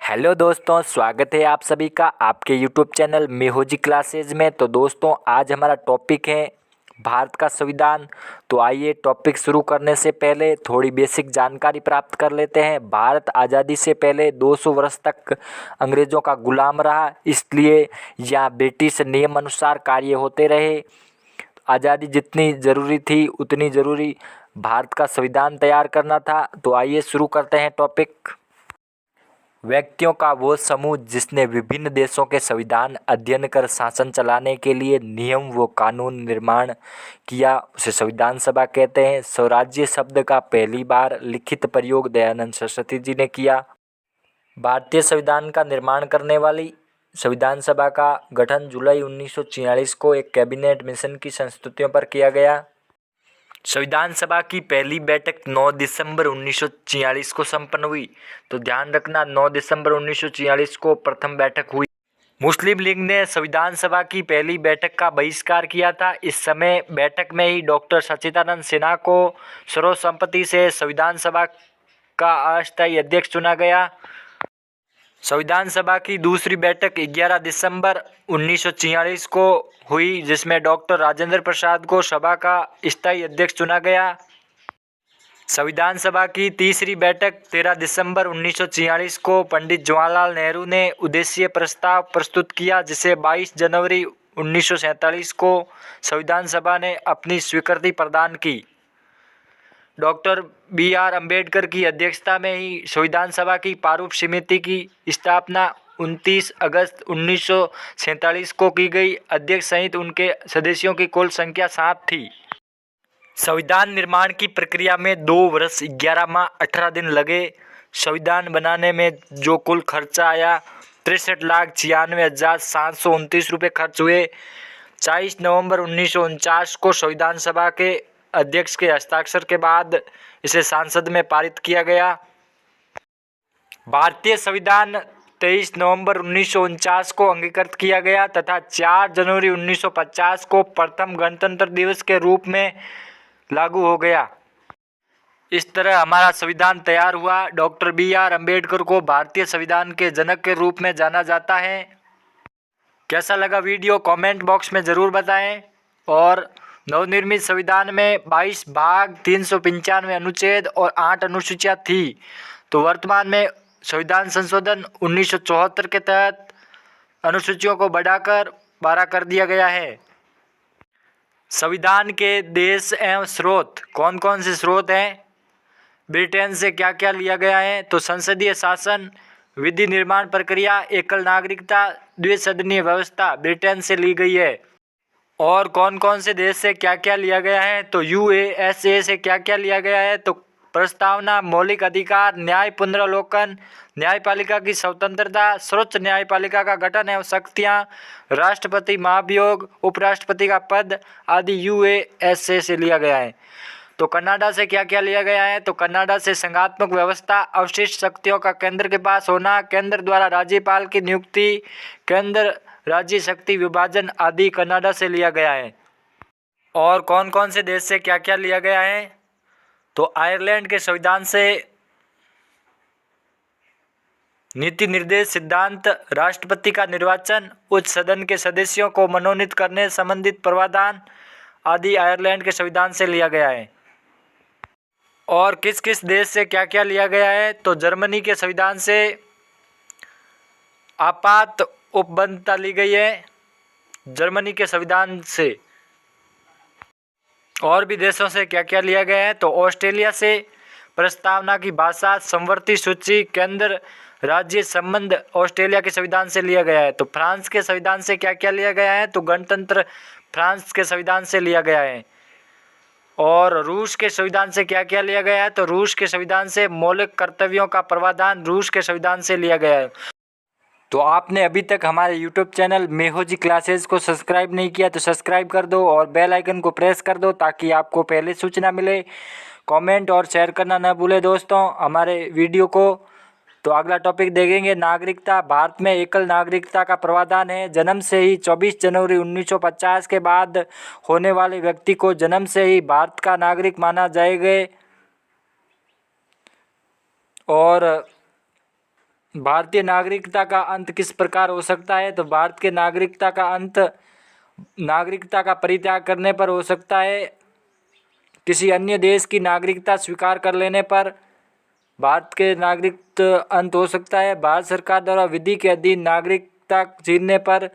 Hello दोस्तों, स्वागत है आप सभी का आपके यूट्यूब चैनल मेहोजी क्लासेज में। तो दोस्तों, आज हमारा टॉपिक है भारत का संविधान। तो आइए टॉपिक शुरू करने से पहले थोड़ी बेसिक जानकारी प्राप्त कर लेते हैं। भारत आज़ादी से पहले 200 वर्ष तक अंग्रेज़ों का गुलाम रहा, इसलिए यहाँ ब्रिटिश नियम अनुसार कार्य होते रहे। आज़ादी जितनी ज़रूरी थी उतनी ज़रूरी भारत का संविधान तैयार करना था। तो आइए शुरू करते हैं टॉपिक। व्यक्तियों का वो समूह जिसने विभिन्न देशों के संविधान अध्ययन कर शासन चलाने के लिए नियम व कानून निर्माण किया, उसे संविधान सभा कहते हैं। स्वराज्य शब्द का पहली बार लिखित प्रयोग दयानंद सरस्वती जी ने किया। भारतीय संविधान का निर्माण करने वाली संविधान सभा का गठन जुलाई 1946 को एक कैबिनेट मिशन की संस्तुतियों पर किया गया। संविधान सभा की पहली बैठक 9 दिसंबर 1946 को संपन्न हुई। तो ध्यान रखना, 9 दिसंबर 1946 को प्रथम बैठक हुई। मुस्लिम लीग ने संविधान सभा की पहली बैठक का बहिष्कार किया था। इस समय बैठक में ही डॉक्टर सच्चिदानंद सिन्हा को सर्वसम्मति से संविधान सभा का अस्थायी अध्यक्ष चुना गया। संविधान सभा की दूसरी बैठक 11 दिसंबर 1946 को हुई, जिसमें डॉक्टर राजेंद्र प्रसाद को सभा का स्थायी अध्यक्ष चुना गया। संविधान सभा की तीसरी बैठक 13 दिसंबर 1946 को पंडित जवाहरलाल नेहरू ने उद्देश्य प्रस्ताव प्रस्तुत किया, जिसे 22 जनवरी 1947 को संविधान सभा ने अपनी स्वीकृति प्रदान की। Doctor B R. अम्बेडकर की अध्यक्षता में ही संविधान सभा की प्रारूप समिति की स्थापना 29 अगस्त 1947 को की गई। अध्यक्ष सहित उनके सदस्यों की कुल संख्या 7 थी। संविधान निर्माण की प्रक्रिया में 2 वर्ष 11 माह 18 दिन लगे। संविधान बनाने में जो कुल खर्चा आया 63,96,729 रुपये खर्च हुए। 24 नवंबर 1949 को संविधान सभा के अध्यक्ष के हस्ताक्षर के बाद इसे संसद में पारित किया गया। भारतीय संविधान 23 नवंबर 1949 को अंगीकृत किया गया तथा 4 जनवरी 1950 को प्रथम गणतंत्र दिवस के रूप में लागू हो गया। इस तरह हमारा संविधान तैयार हुआ। Doctor B R. अम्बेडकर को भारतीय संविधान के जनक के रूप में जाना जाता है। कैसा लगा वीडियो कमेंट बॉक्स में ज़रूर बताएं। और नवनिर्मित संविधान में 22 भाग, 395 अनुच्छेद और 8 अनुसूचियाँ थी। तो वर्तमान में संविधान संशोधन 1974 के तहत अनुसूचियों को बढ़ाकर 12 कर दिया गया है। संविधान के देश एवं स्रोत कौन कौन से स्रोत हैं? ब्रिटेन से क्या क्या लिया गया है? तो संसदीय शासन, विधि निर्माण प्रक्रिया, एकल नागरिकता, द्विसदनीय व्यवस्था ब्रिटेन से ली गई है। और कौन कौन से देश से क्या क्या लिया गया है? तो यूएसए से क्या क्या लिया गया है? तो प्रस्तावना, मौलिक अधिकार, न्याय पुनरावलोकन, न्यायपालिका की स्वतंत्रता, सर्वोच्च न्यायपालिका का गठन एवं शक्तियाँ, राष्ट्रपति महाभियोग, उपराष्ट्रपति का पद आदि यूएसए से लिया गया है। तो कनाडा से क्या क्या लिया गया है? तो कनाडा से संघात्मक व्यवस्था, अवशिष्ट शक्तियों का केंद्र के पास होना, केंद्र द्वारा राज्यपाल की नियुक्ति, केंद्र राज्य शक्ति विभाजन आदि कनाडा से लिया गया है। और कौन कौन से देश से क्या क्या लिया गया है? तो आयरलैंड के संविधान से नीति निर्देश सिद्धांत, राष्ट्रपति का निर्वाचन, उच्च सदन के सदस्यों को मनोनीत करने संबंधित प्रावधान आदि आयरलैंड के संविधान से लिया गया है। और किस किस देश से क्या क्या लिया गया है? तो जर्मनी के संविधान से आपात उपबद्धता ली गई है, जर्मनी के संविधान से। और भी देशों से क्या क्या लिया गया है? तो ऑस्ट्रेलिया से प्रस्तावना की भाषा, समवर्ती सूची, केंद्र राज्य संबंध ऑस्ट्रेलिया के संविधान से लिया गया है। तो फ्रांस के संविधान से क्या क्या लिया गया है? तो गणतंत्र फ्रांस के संविधान से लिया गया है। और रूस के संविधान से क्या क्या लिया गया है? तो रूस के संविधान से मौलिक कर्तव्यों का प्रावधान रूस के संविधान से लिया गया है। तो आपने अभी तक हमारे यूट्यूब चैनल मेहोजी क्लासेस को सब्सक्राइब नहीं किया तो सब्सक्राइब कर दो और बेल आइकन को प्रेस कर दो ताकि आपको पहले सूचना मिले। कमेंट और शेयर करना न भूलें दोस्तों हमारे वीडियो को। तो अगला टॉपिक देखेंगे नागरिकता। भारत में एकल नागरिकता का प्रावधान है। जन्म से ही 24 जनवरी 1950 के बाद होने वाले व्यक्ति को जन्म से ही भारत का नागरिक माना जाएगा। और भारतीय नागरिकता का अंत किस प्रकार हो सकता है? तो भारत के नागरिकता का अंत नागरिकता का परित्याग करने पर हो सकता है। किसी अन्य देश की नागरिकता स्वीकार कर लेने पर भारत के नागरिकता अंत हो सकता है। भारत सरकार द्वारा विधि के अधीन नागरिकता छीनने पर